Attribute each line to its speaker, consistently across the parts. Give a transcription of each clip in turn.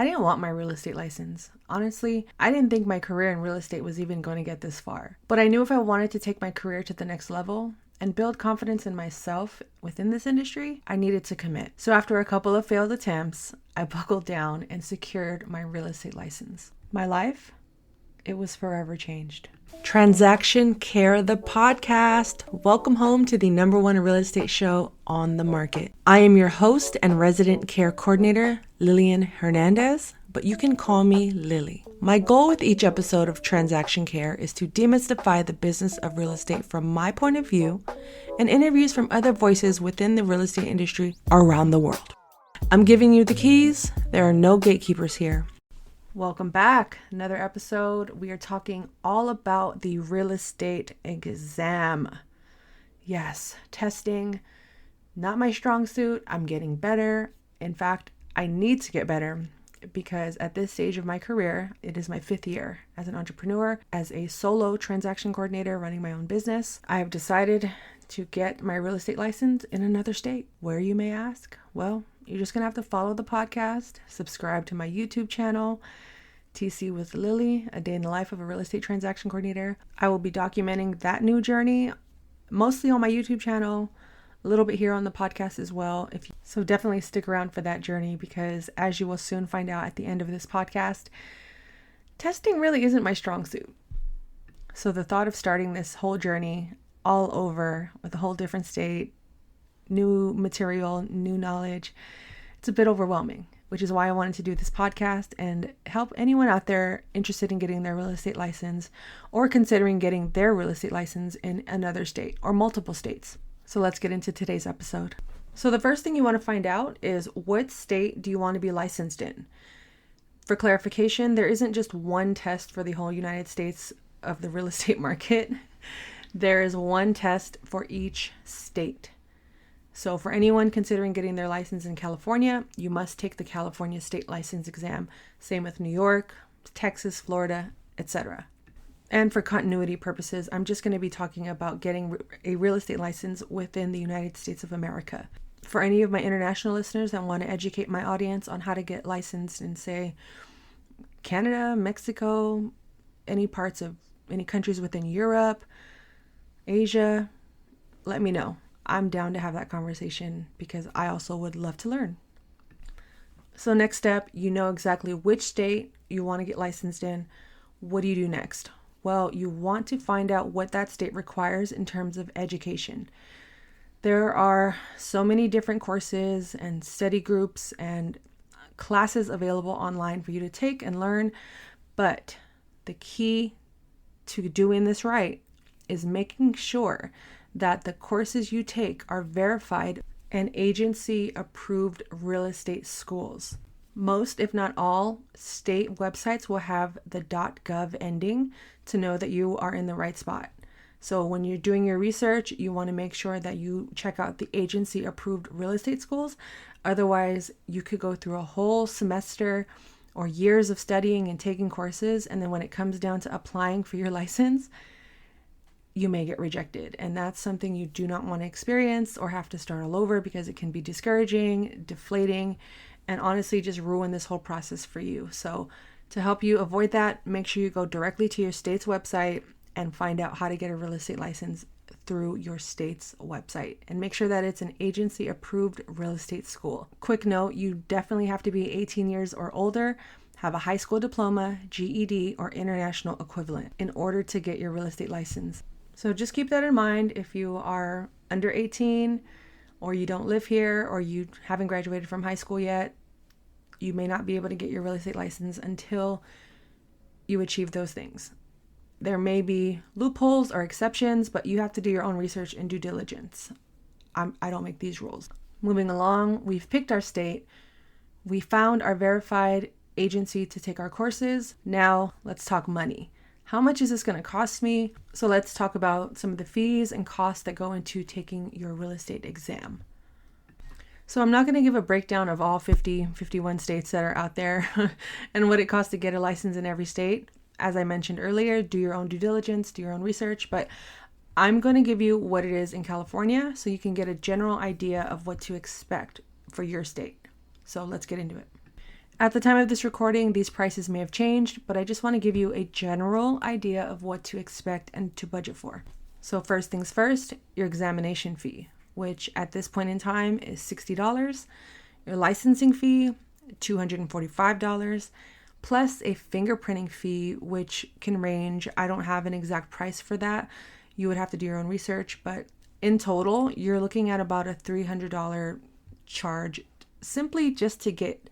Speaker 1: I didn't want my real estate license. Honestly, I didn't think my career in real estate was even going to get this far. But I knew if I wanted to take my career to the next level and build confidence in myself within this industry, I needed to commit. So after a couple of failed attempts, I buckled down and secured my real estate license. My life, it was forever changed. Transaction Care, the podcast. Welcome home to the #1 real estate show on the market. I am your host and resident care coordinator, Lillian Hernandez, but you can call me Lily. My goal with each episode of Transaction Care is to demystify the business of real estate from my point of view and interviews from other voices within the real estate industry around the world. I'm giving you the keys. There are no gatekeepers here. Welcome back. Another episode. We are talking all about the real estate exam. Yes, testing, not my strong suit. I'm getting better. In fact, I need to get better because at this stage of my career, it is my 5th year as an entrepreneur, as a solo transaction coordinator running my own business. I have decided to get my real estate license in another state. Where, you may ask? Well, you're just going to have to follow the podcast, subscribe to my YouTube channel, TC with Lily, a day in the life of a real estate transaction coordinator. I will be documenting that new journey, mostly on my YouTube channel, a little bit here on the podcast as well. So definitely stick around for that journey because, as you will soon find out at the end of this podcast, testing really isn't my strong suit. So the thought of starting this whole journey all over with a whole different state, new material, new knowledge, it's a bit overwhelming, which is why I wanted to do this podcast and help anyone out there interested in getting their real estate license or considering getting their real estate license in another state or multiple states. So let's get into today's episode. So the first thing you want to find out is, what state do you want to be licensed in? For clarification, there isn't just one test for the whole United States of the real estate market. There is one test for each state. So for anyone considering getting their license in California, you must take the California state license exam. Same with New York, Texas, Florida, etc. And for continuity purposes, I'm just going to be talking about getting a real estate license within the United States of America. For any of my international listeners that want to educate my audience on how to get licensed in, say, Canada, Mexico, any countries within Europe, Asia, let me know. I'm down to have that conversation because I also would love to learn. So next step, you know exactly which state you want to get licensed in. What do you do next? Well, you want to find out what that state requires in terms of education. There are so many different courses and study groups and classes available online for you to take and learn, but the key to doing this right is making sure that the courses you take are verified and agency-approved real estate schools. Most, if not all, state websites will have the .gov ending to know that you are in the right spot. So when you're doing your research, you want to make sure that you check out the agency-approved real estate schools. Otherwise, you could go through a whole semester or years of studying and taking courses, and then when it comes down to applying for your license, you may get rejected. And that's something you do not want to experience or have to start all over, because it can be discouraging, deflating, and honestly just ruin this whole process for you. So to help you avoid that, make sure you go directly to your state's website and find out how to get a real estate license through your state's website, and make sure that it's an agency approved real estate school. Quick note, you definitely have to be 18 years or older, have a high school diploma, GED, or international equivalent in order to get your real estate license. So just keep that in mind. If you are under 18 or you don't live here or you haven't graduated from high school yet, you may not be able to get your real estate license until you achieve those things. There may be loopholes or exceptions, but you have to do your own research and due diligence. I don't make these rules. Moving along, we've picked our state. We found our verified agency to take our courses. Now let's talk money. How much is this going to cost me? So let's talk about some of the fees and costs that go into taking your real estate exam. So I'm not going to give a breakdown of all 51 states that are out there and what it costs to get a license in every state. As I mentioned earlier, do your own due diligence, do your own research, but I'm going to give you what it is in California so you can get a general idea of what to expect for your state. So let's get into it. At the time of this recording, these prices may have changed, but I just want to give you a general idea of what to expect and to budget for. So first things first, your examination fee, which at this point in time is $60. Your licensing fee, $245, plus a fingerprinting fee, which can range. I don't have an exact price for that. You would have to do your own research, but in total, you're looking at about a $300 charge simply just to get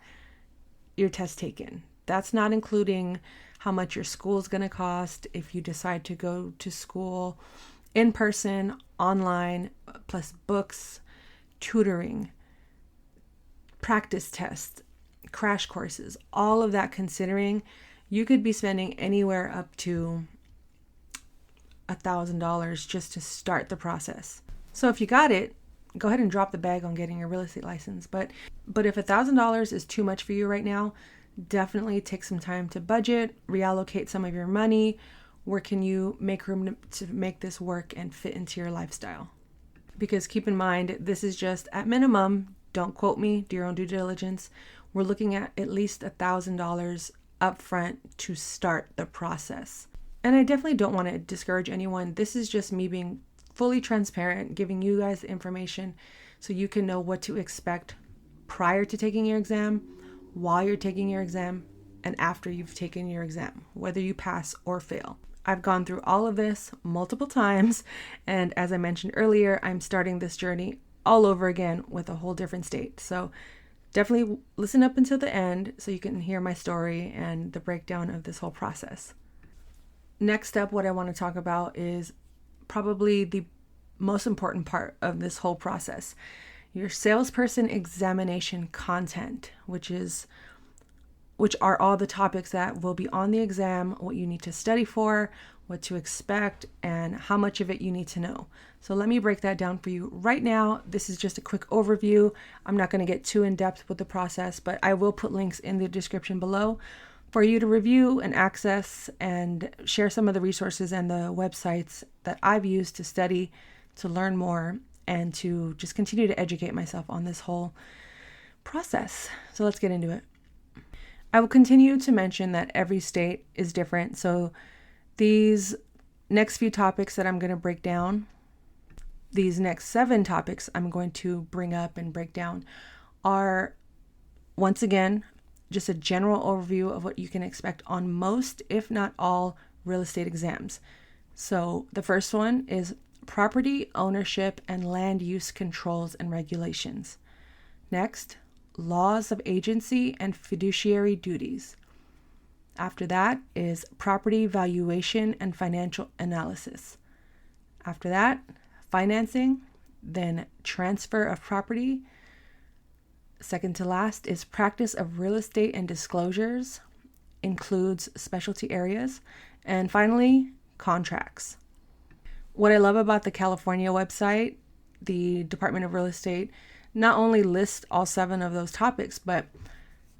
Speaker 1: your test taken. That's not including how much your school is going to cost if you decide to go to school in person, online, plus books, tutoring, practice tests, crash courses, all of that considering, you could be spending anywhere up to $1,000 just to start the process. So if you got it, go ahead and drop the bag on getting your real estate license. But if $1,000 is too much for you right now, definitely take some time to budget, reallocate some of your money. Where can you make room to make this work and fit into your lifestyle? Because keep in mind, this is just at minimum, don't quote me, do your own due diligence. We're looking at least $1,000 upfront to start the process. And I definitely don't want to discourage anyone. This is just me being fully transparent, giving you guys the information so you can know what to expect prior to taking your exam, while you're taking your exam, and after you've taken your exam, whether you pass or fail. I've gone through all of this multiple times, and as I mentioned earlier, I'm starting this journey all over again with a whole different state. So definitely listen up until the end so you can hear my story and the breakdown of this whole process. Next up, what I want to talk about is probably the most important part of this whole process, your salesperson examination content, which are all the topics that will be on the exam, what you need to study for, what to expect, and how much of it you need to know. So let me break that down for you right now. This is just a quick overview. I'm not going to get too in depth with the process, but I will put links in the description below for you to review and access and share some of the resources and the websites that I've used to study, to learn more, and to just continue to educate myself on this whole process. So let's get into it. I will continue to mention that every state is different. So these next few topics that I'm going to break down, these next 7 topics I'm going to bring up and break down are, once again, just a general overview of what you can expect on most, if not all, real estate exams. So the first one is property ownership and land use controls and regulations. Next, laws of agency and fiduciary duties. After that is property valuation and financial analysis. After that, financing, then transfer of property. Second to last is practice of real estate and disclosures, includes specialty areas. And finally, contracts. What I love about the California website, the Department of Real Estate, not only lists all 7 of those topics, but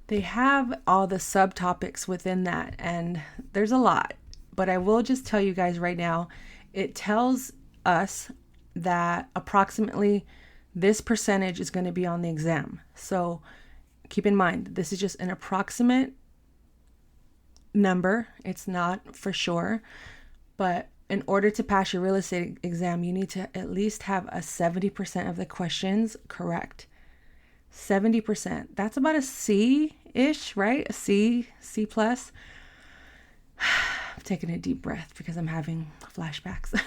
Speaker 1: they have all the subtopics within that. And there's a lot, but I will just tell you guys right now, it tells us that approximately this percentage is going to be on the exam. So keep in mind, this is just an approximate number. It's not for sure, but in order to pass your real estate exam, you need to at least have a 70% of the questions correct. 70%. That's about a C-ish, right? A C plus. I'm taking a deep breath because I'm having flashbacks.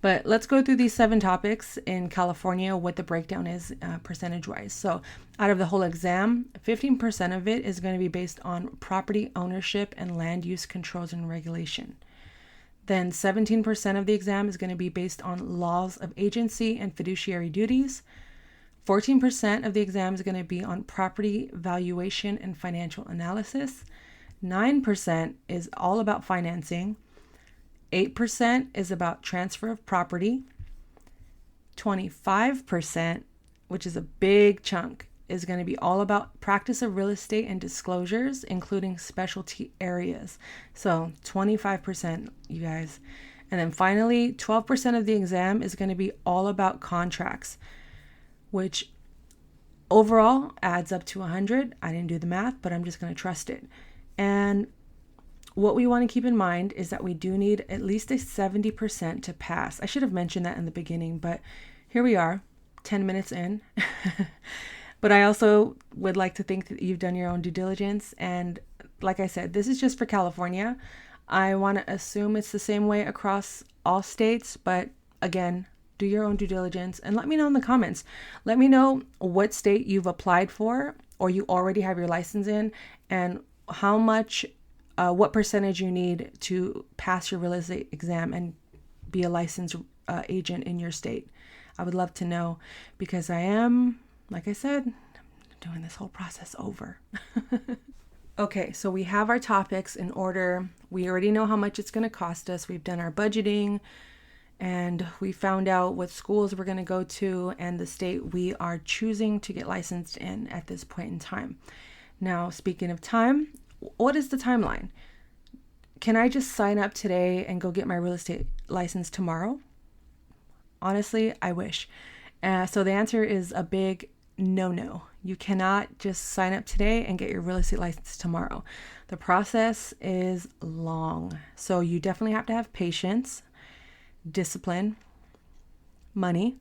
Speaker 1: But let's go through these 7 topics in California, what the breakdown is percentage-wise. So out of the whole exam, 15% of it is going to be based on property ownership and land use controls and regulation. Then 17% of the exam is going to be based on laws of agency and fiduciary duties. 14% of the exam is going to be on property valuation and financial analysis. 9% is all about financing. 8% is about transfer of property. 25%, which is a big chunk, is going to be all about practice of real estate and disclosures, including specialty areas. So 25%, you guys. And then finally, 12% of the exam is going to be all about contracts, which Overall, adds up to 100. I didn't do the math, but I'm just going to trust it. And what we want to keep in mind is that we do need at least a 70% to pass. I should have mentioned that in the beginning, but here we are, 10 minutes in. But I also would like to think that you've done your own due diligence. And like I said, this is just for California. I want to assume it's the same way across all states, but again, do your own due diligence and let me know in the comments. Let me know what state you've applied for or you already have your license in, and how much, what percentage you need to pass your real estate exam and be a licensed agent in your state. I would love to know, because I am, like I said, doing this whole process over. Okay, so we have our topics in order. We already know how much it's going to cost us. We've done our budgeting, and we found out what schools we're going to go to and the state we are choosing to get licensed in at this point in time. Now, speaking of time, what is the timeline? Can I just sign up today and go get my real estate license tomorrow? Honestly, I wish. So the answer is a big no. You cannot just sign up today and get your real estate license tomorrow. The process is long. So you definitely have to have patience, discipline, money,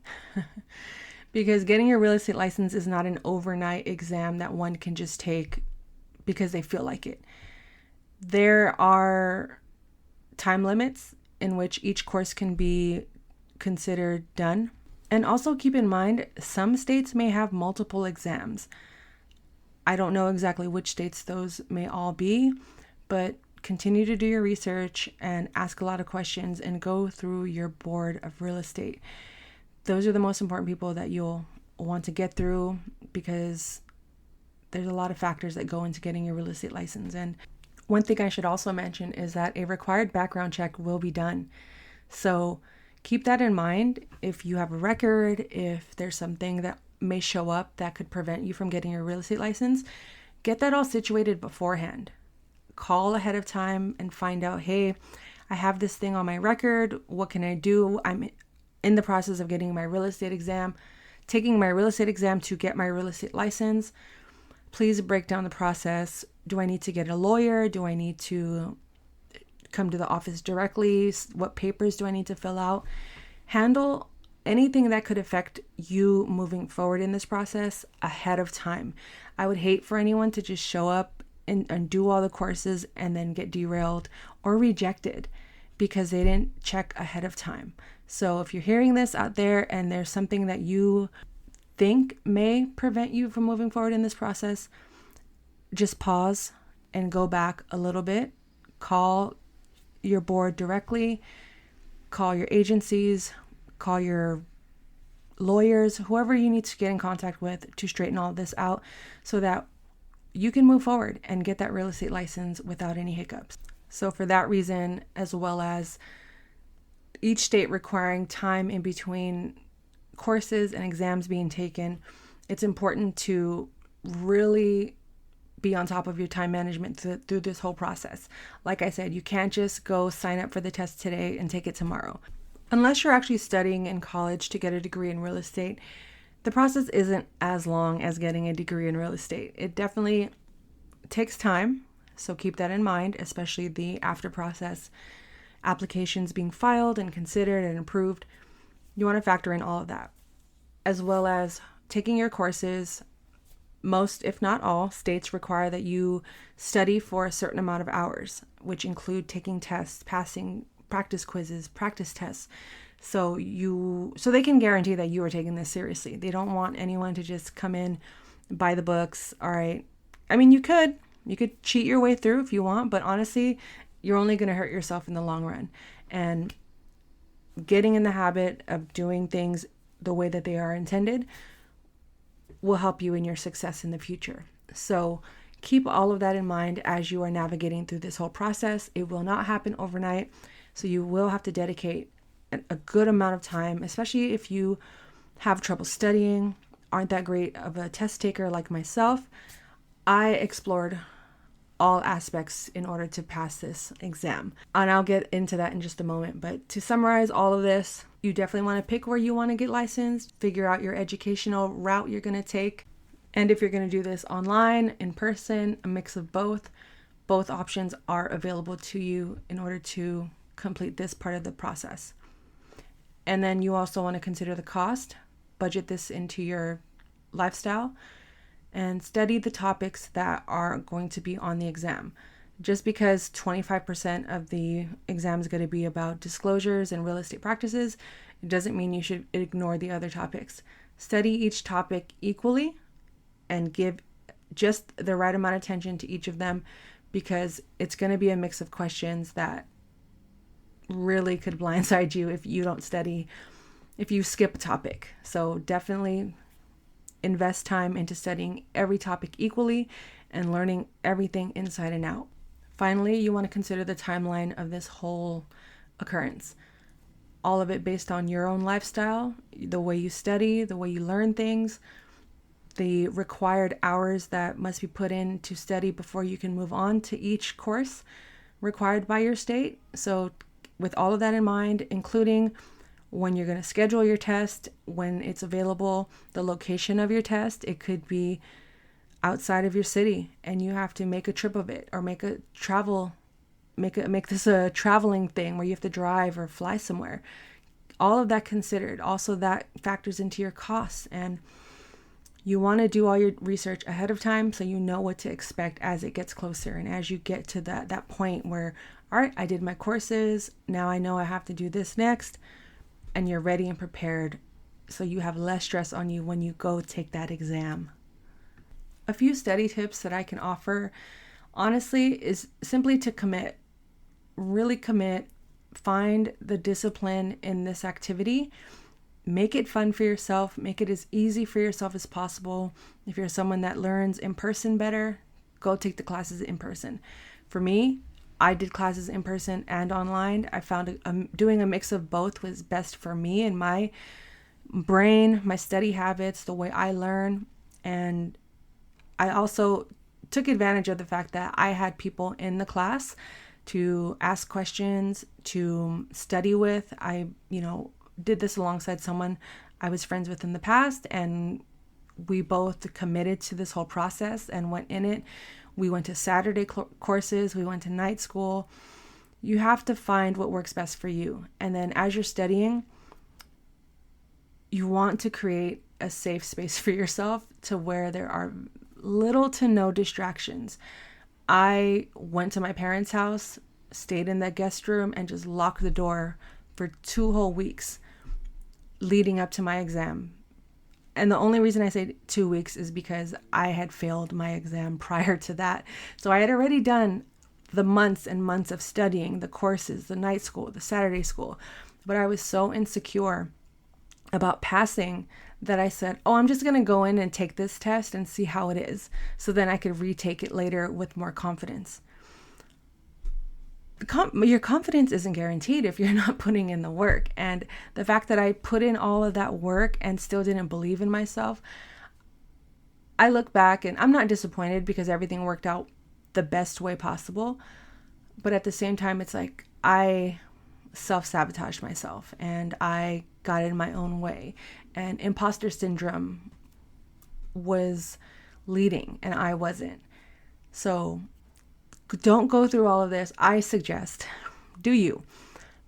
Speaker 1: because getting your real estate license is not an overnight exam that one can just take because they feel like it. There are time limits in which each course can be considered done. And also keep in mind, some states may have multiple exams. I don't know exactly which states those may all be, but continue to do your research and ask a lot of questions and go through your board of real estate. Those are the most important people that you'll want to get through, because there's a lot of factors that go into getting your real estate license. And one thing I should also mention is that a required background check will be done. So keep that in mind. If you have a record, if there's something that may show up that could prevent you from getting your real estate license, get that all situated beforehand. Call ahead of time and find out, hey, I have this thing on my record. What can I do? I'm in the process of getting my real estate exam, taking my real estate exam to get my real estate license. Please break down the process. Do I need to get a lawyer? Do I need to come to the office directly? What papers do I need to fill out? Handle anything that could affect you moving forward in this process ahead of time. I would hate for anyone to just show up and do all the courses and then get derailed or rejected because they didn't check ahead of time. So if you're hearing this out there and there's something that you think may prevent you from moving forward in this process, just pause and go back a little bit. Call your board directly, call your agencies, call your lawyers, whoever you need to get in contact with to straighten all of this out so that you can move forward and get that real estate license without any hiccups. So for that reason, as well as each state requiring time in between courses and exams being taken, it's important to really be on top of your time management through this whole process. Like I said, you can't just go sign up for the test today and take it tomorrow. Unless you're actually studying in college to get a degree in real estate, the process isn't as long as getting a degree in real estate. It definitely takes time, so keep that in mind, especially the after process, applications being filed and considered and approved. You want to factor in all of that, as well as taking your courses. Most, if not all, states require that you study for a certain amount of hours, which include taking tests, passing practice quizzes, practice tests. So they can guarantee that you are taking this seriously. They don't want anyone to just come in, buy the books. All right. I mean, you could cheat your way through if you want, but honestly, you're only going to hurt yourself in the long run. And getting in the habit of doing things the way that they are intended will help you in your success in the future. So keep all of that in mind as you are navigating through this whole process. It will not happen overnight. So you will have to dedicate a good amount of time, especially if you have trouble studying, aren't that great of a test taker like myself. I explored all aspects in order to pass this exam. And I'll get into that in just a moment. But to summarize all of this, you definitely want to pick where you want to get licensed, figure out your educational route you're going to take, And if you're going to do this online, in person, a mix of both options are available to you in order to complete this part of the process. And then you also want to consider the cost, budget this into your lifestyle, and study the topics that are going to be on the exam. Just because 25% of the exam is going to be about disclosures and real estate practices, it doesn't mean you should ignore the other topics. Study each topic equally and give just the right amount of attention to each of them, because it's going to be a mix of questions that really could blindside you if you don't study, if you skip a topic. So definitely invest time into studying every topic equally and learning everything inside and out. Finally, you want to consider the timeline of this whole occurrence. All of it based on your own lifestyle, the way you study, the way you learn things, the required hours that must be put in to study before you can move on to each course required by your state. So with all of that in mind, including when you're going to schedule your test, when it's available, the location of your test, it could be outside of your city and you have to make a trip of it, or make this a traveling thing where you have to drive or fly somewhere. All of that considered. Also, that factors into your costs, and you want to do all your research ahead of time so you know what to expect as it gets closer. And as you get to that point where, all right, I did my courses, now I know I have to do this next, and you're ready and prepared so you have less stress on you when you go take that exam. A few study tips that I can offer, honestly, is simply to commit. Really commit. Find the discipline in this activity. Make it fun for yourself. Make it as easy for yourself as possible. If you're someone that learns in person better, go take the classes in person. For me, I did classes in person and online. I found doing a mix of both was best for me and my brain, my study habits, the way I learn. And I also took advantage of the fact that I had people in the class to ask questions, to study with. I, did this alongside someone I was friends with in the past, and we both committed to this whole process and went in it. We went to Saturday courses, we went to night school. You have to find what works best for you. And then as you're studying, you want to create a safe space for yourself to where there are little to no distractions. I went to my parents' house, stayed in the guest room, and just locked the door for 2 whole weeks leading up to my exam. And the only reason I say 2 weeks is because I had failed my exam prior to that. So I had already done the months and months of studying, the courses, the night school, the Saturday school. But I was so insecure about passing that I said, I'm just going to go in and take this test and see how it is, so then I could retake it later with more confidence. Your confidence isn't guaranteed if you're not putting in the work. And the fact that I put in all of that work and still didn't believe in myself, I look back and I'm not disappointed because everything worked out the best way possible. But at the same time, it's like I self-sabotaged myself and I got in my own way. And imposter syndrome was leading and I wasn't. So don't go through all of this. I suggest, do you?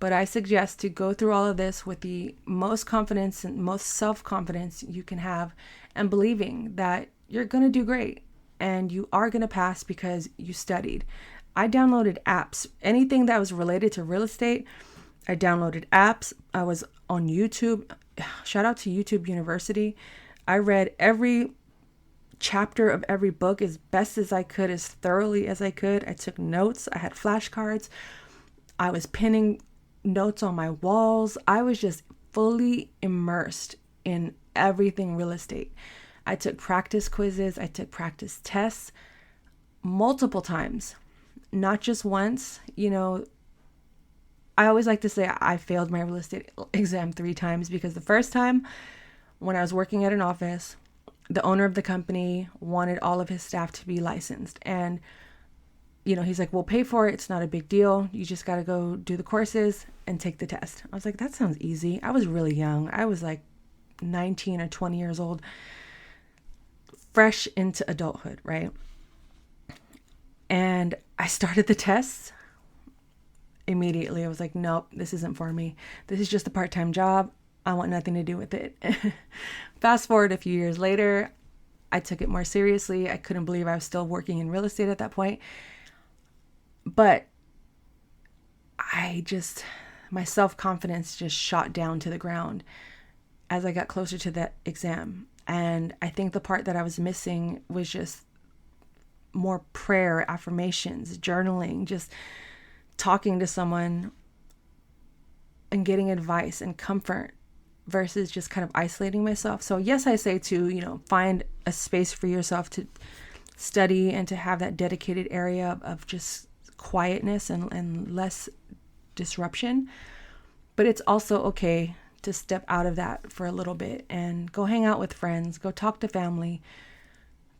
Speaker 1: But I suggest to go through all of this with the most confidence and most self-confidence you can have, and believing that you're going to do great and you are going to pass because you studied. I downloaded apps, anything that was related to real estate. I downloaded apps. I was on YouTube. Shout out to YouTube University. I read every chapter of every book as best as I could, as thoroughly as I could. I took notes. I had flashcards. I was pinning notes on my walls. I was just fully immersed in everything real estate. I took practice quizzes. I took practice tests multiple times, not just once. I always like to say I failed my real estate exam 3 times, because the first time when I was working at an office, the owner of the company wanted all of his staff to be licensed. And, he's like, we'll pay for it. It's not a big deal. You just got to go do the courses and take the test. I was like, that sounds easy. I was really young. I was like 19 or 20 years old. fresh into adulthood, right? And I started the tests immediately. I was like, nope, this isn't for me. This is just a part-time job. I want nothing to do with it. Fast forward a few years later, I took it more seriously. I couldn't believe I was still working in real estate at that point. But my self-confidence just shot down to the ground as I got closer to that exam. And I think the part that I was missing was just more prayer, affirmations, journaling, just talking to someone and getting advice and comfort versus just kind of isolating myself. So yes, I say to, find a space for yourself to study and to have that dedicated area of just quietness and less disruption. But it's also okay to step out of that for a little bit and go hang out with friends, go talk to family,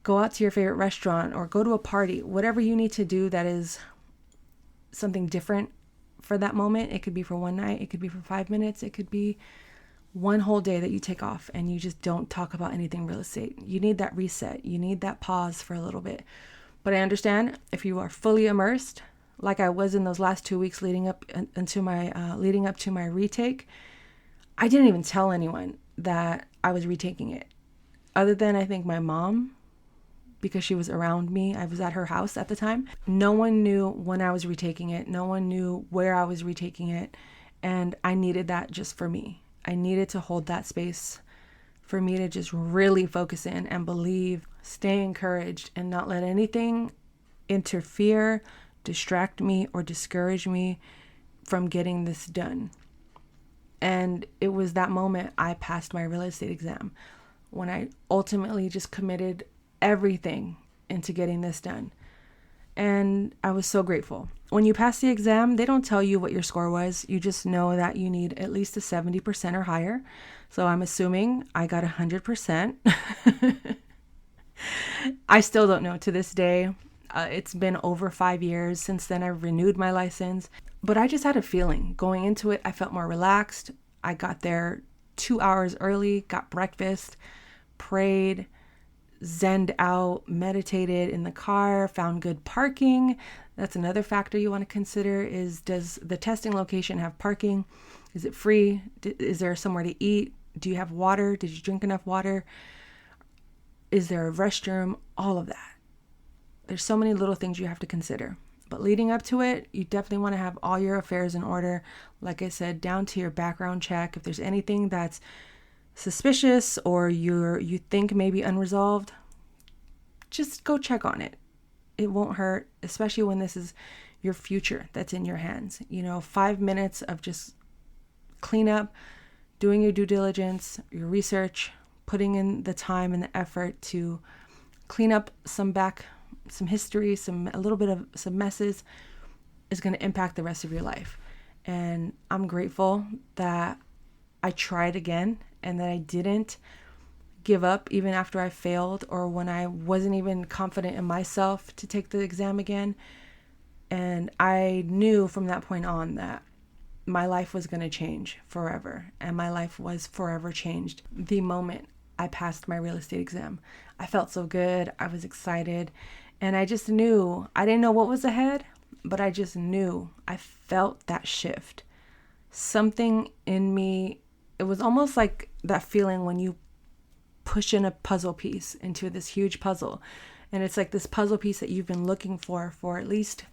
Speaker 1: go out to your favorite restaurant or go to a party, whatever you need to do that is something different for that moment. It could be for one night, it could be for 5 minutes, it could be one whole day that you take off and you just don't talk about anything real estate. You need that reset. You need that pause for a little bit. But I understand if you are fully immersed, like I was in those last 2 weeks leading up to my retake, I didn't even tell anyone that I was retaking it, other than I think my mom, because she was around me. I was at her house at the time. No one knew when I was retaking it. No one knew where I was retaking it. And I needed that just for me. I needed to hold that space for me to just really focus in and believe, stay encouraged, and not let anything interfere, distract me, or discourage me from getting this done. And it was that moment I passed my real estate exam, when I ultimately just committed everything into getting this done. And I was so grateful. When you pass the exam, they don't tell you what your score was. You just know that you need at least a 70% or higher. So I'm assuming I got 100%. I still don't know to this day. It's been over 5 years since then. I renewed my license. But I just had a feeling going into it. I felt more relaxed. I got there 2 hours early, got breakfast, prayed, zenned out, meditated in the car, found good parking. That's another factor you want to consider is, does the testing location have parking? Is it free? Is there somewhere to eat? Do you have water? Did you drink enough water? Is there a restroom? All of that. There's so many little things you have to consider. But leading up to it, you definitely want to have all your affairs in order. Like I said, down to your background check. If there's anything that's suspicious or you think may be unresolved, just go check on it. It won't hurt, especially when this is your future that's in your hands. 5 minutes of just cleanup, doing your due diligence, your research, putting in the time and the effort to clean up some history, a little bit of some messes is going to impact the rest of your life. And I'm grateful that I tried again and that I didn't give up even after I failed or when I wasn't even confident in myself to take the exam again. And I knew from that point on that my life was going to change forever. And my life was forever changed the moment I passed my real estate exam. I felt so good. I was excited. And I just knew, I didn't know what was ahead, but I just knew. I felt that shift. Something in me, it was almost like that feeling when you push in a puzzle piece into this huge puzzle. And it's like this puzzle piece that you've been looking for at least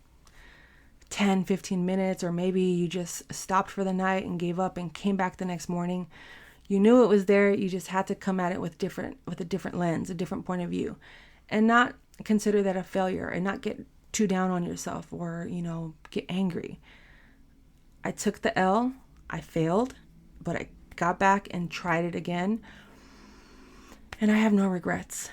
Speaker 1: 10, 15 minutes, or maybe you just stopped for the night and gave up and came back the next morning. You knew it was there. You just had to come at it with a different lens, a different point of view, and not consider that a failure and not get too down on yourself or, get angry. I took the L. I failed, but I got back and tried it again. And I have no regrets.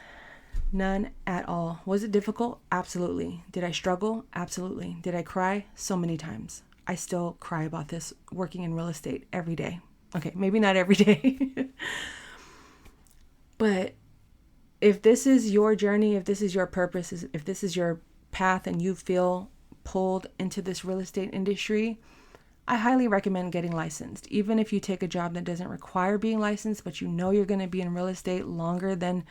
Speaker 1: None at all. Was it difficult? Absolutely. Did I struggle? Absolutely. Did I cry? So many times. I still cry about this working in real estate every day. Okay, maybe not every day. But if this is your journey, if this is your purpose, if this is your path and you feel pulled into this real estate industry, I highly recommend getting licensed. Even if you take a job that doesn't require being licensed, but you're going to be in real estate longer than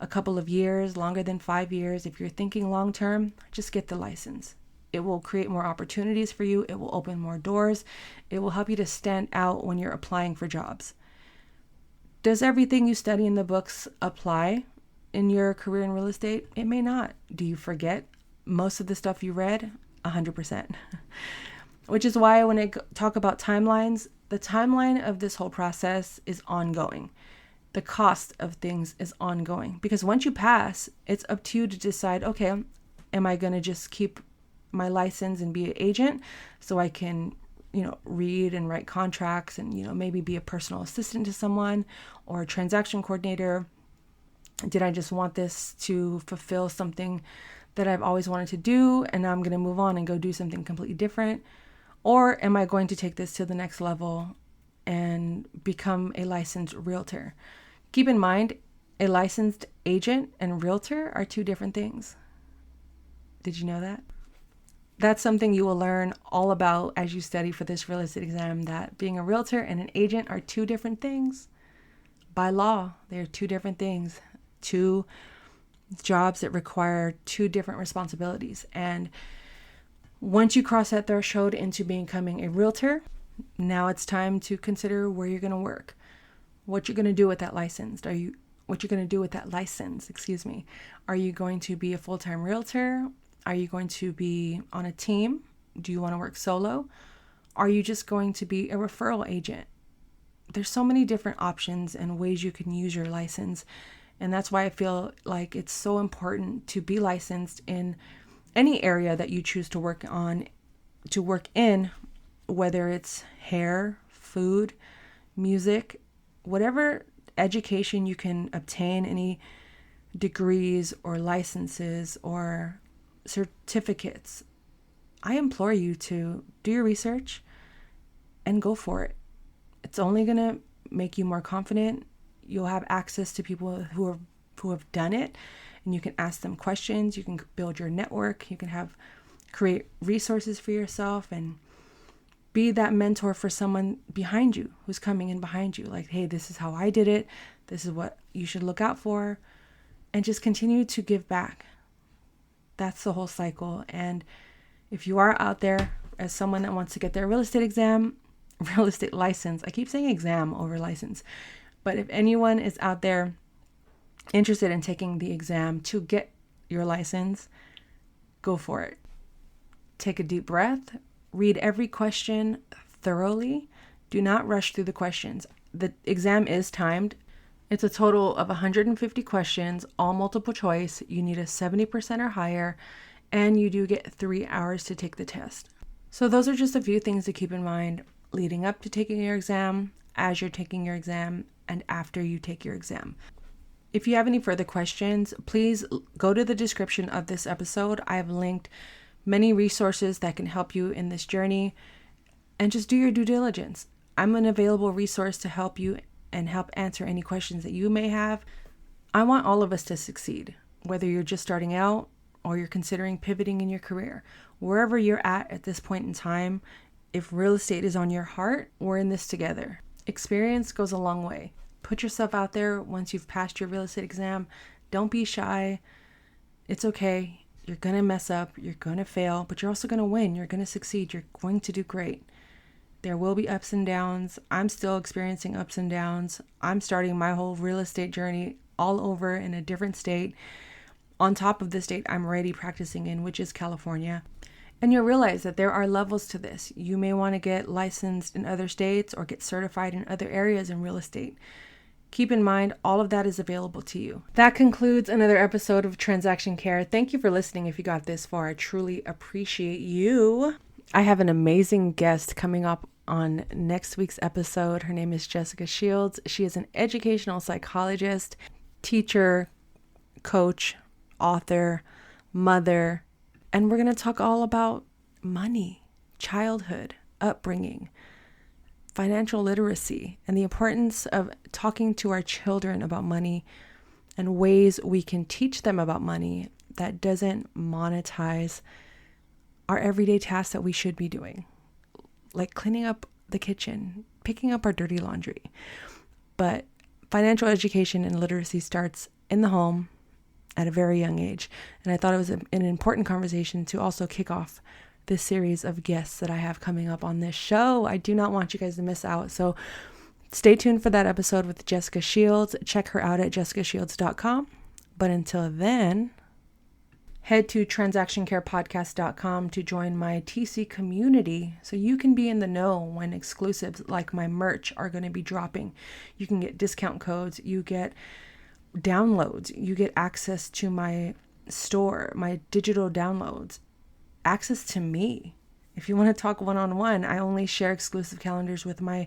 Speaker 1: a couple of years, longer than 5 years. If you're thinking long term, just get the license. It will create more opportunities for you. It will open more doors. It will help you to stand out when you're applying for jobs. Does everything you study in the books apply in your career in real estate? It may not. Do you forget most of the stuff you read? 100%. Which is why when I talk about timelines, the timeline of this whole process is ongoing. The cost of things is ongoing. Because once you pass, it's up to you to decide, okay, am I going to just keep my license and be an agent so I can, read and write contracts and, maybe be a personal assistant to someone or a transaction coordinator? Did I just want this to fulfill something that I've always wanted to do and now I'm going to move on and go do something completely different? Or am I going to take this to the next level and become a licensed realtor? Keep in mind, a licensed agent and realtor are two different things. Did you know that? That's something you will learn all about as you study for this real estate exam, that being a realtor and an agent are two different things. By law, they're two different things. Two jobs that require two different responsibilities. And once you cross that threshold into becoming a realtor, now it's time to consider where you're going to work, what you're going to do with that license. Are you going to be a full-time realtor? Are you going to be on a team? Do you want to work solo? Are you just going to be a referral agent? There's so many different options and ways you can use your license. And that's why I feel like it's so important to be licensed in any area that you choose to work in, whether it's hair, food, music, whatever education you can obtain, any degrees or licenses or certificates. I implore you to do your research and go for it. It's only going to make you more confident. You'll have access to people who have done it, and you can ask them questions. You can build your network. You can create resources for yourself and be that mentor for someone behind you who's coming in behind you. Like, hey, this is how I did it. This is what you should look out for, and just continue to give back. That's the whole cycle. And if you are out there as someone that wants to get their real estate license, I keep saying exam over license, but if anyone is out there interested in taking the exam to get your license, go for it. Take a deep breath, read every question thoroughly. Do not rush through the questions. The exam is timed. It's a total of 150 questions, all multiple choice. You need a 70% or higher, and you do get 3 hours to take the test. So those are just a few things to keep in mind leading up to taking your exam, as you're taking your exam, and after you take your exam. If you have any further questions, please go to the description of this episode. I have linked many resources that can help you in this journey, and just do your due diligence. I'm an available resource to help you and help answer any questions that you may have. I want all of us to succeed, whether you're just starting out or you're considering pivoting in your career. Wherever you're at this point in time, if real estate is on your heart, we're in this together. Experience goes a long way. Put yourself out there once you've passed your real estate exam. Don't be shy. It's okay. You're going to mess up. You're going to fail, but you're also going to win. You're going to succeed. You're going to do great. There will be ups and downs. I'm still experiencing ups and downs. I'm starting my whole real estate journey all over in a different state. On top of the state I'm already practicing in, which is California. And you'll realize that there are levels to this. You may want to get licensed in other states or get certified in other areas in real estate. Keep in mind, all of that is available to you. That concludes another episode of Transaction Care. Thank you for listening. If you got this far, I truly appreciate you. I have an amazing guest coming up on next week's episode. Her name is Jessica Shields. She is an educational psychologist, teacher, coach, author, mother, and we're going to talk all about money, childhood, upbringing, financial literacy, and the importance of talking to our children about money and ways we can teach them about money that doesn't monetize our everyday tasks that we should be doing, like cleaning up the kitchen, picking up our dirty laundry. But financial education and literacy starts in the home at a very young age. And I thought it was an important conversation to also kick off this series of guests that I have coming up on this show. I do not want you guys to miss out. So stay tuned for that episode with Jessica Shields. Check her out at jessicashields.com. But until then, head to transactioncarepodcast.com to join my TC community so you can be in the know when exclusives like my merch are going to be dropping. You can get discount codes, you get downloads, you get access to my store, my digital downloads, access to me. If you want to talk one-on-one, I only share exclusive calendars with my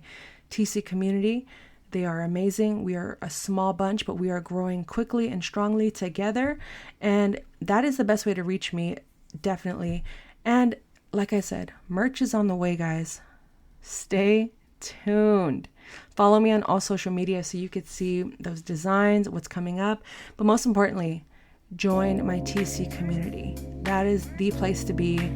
Speaker 1: TC community. They are amazing. We are a small bunch, but we are growing quickly and strongly together. And that is the best way to reach me, definitely. And like I said, merch is on the way, guys. Stay tuned. Follow me on all social media so you could see those designs, what's coming up. But most importantly, join my TC community. That is the place to be.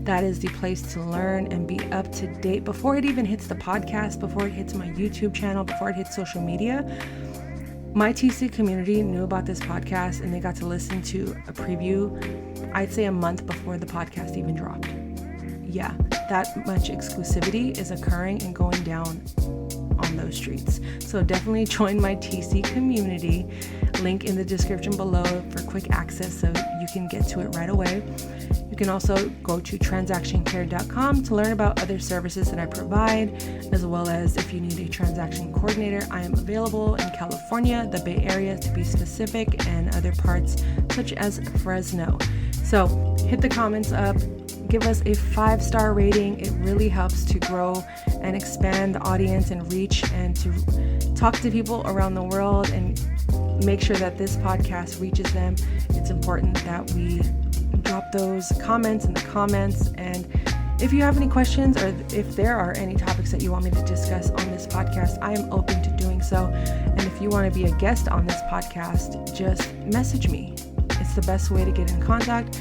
Speaker 1: That is the place to learn and be up to date before it even hits the podcast, before it hits my YouTube channel, before it hits social media. My TC community knew about this podcast and they got to listen to a preview, I'd say a month before the podcast even dropped. Yeah, that much exclusivity is occurring and going down on those streets. So definitely join my TC community. Link in the description below for quick access so you can get to it right away. You can also go to transactioncare.com to learn about other services that I provide, as well as if you need a transaction coordinator. I am available in California, the Bay Area to be specific, and other parts such as Fresno. So hit the comments up, give us a 5-star rating. It really helps to grow and expand the audience and reach and to talk to people around the world and make sure that this podcast reaches them. It's important that we drop those comments in the comments. And if you have any questions or if there are any topics that you want me to discuss on this podcast, I am open to doing so. And if you want to be a guest on this podcast, just message me. It's the best way to get in contact.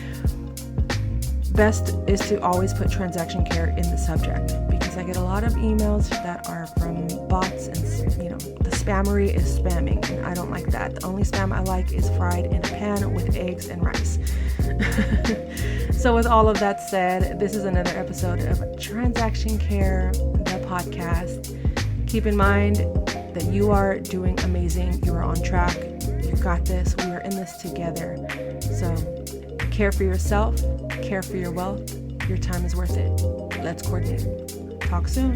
Speaker 1: Best is to always put transaction care in the subject because I get a lot of emails that are from bots and, the spammery is spamming and I don't like that. The only spam I like is fried in a pan with eggs and rice. So with all of that said, this is another episode of Transaction Care, the podcast. Keep in mind that you are doing amazing. You are on track. You got this. We are in this together. So care for yourself. Care for your wealth. Your time is worth it. Let's coordinate. Talk soon.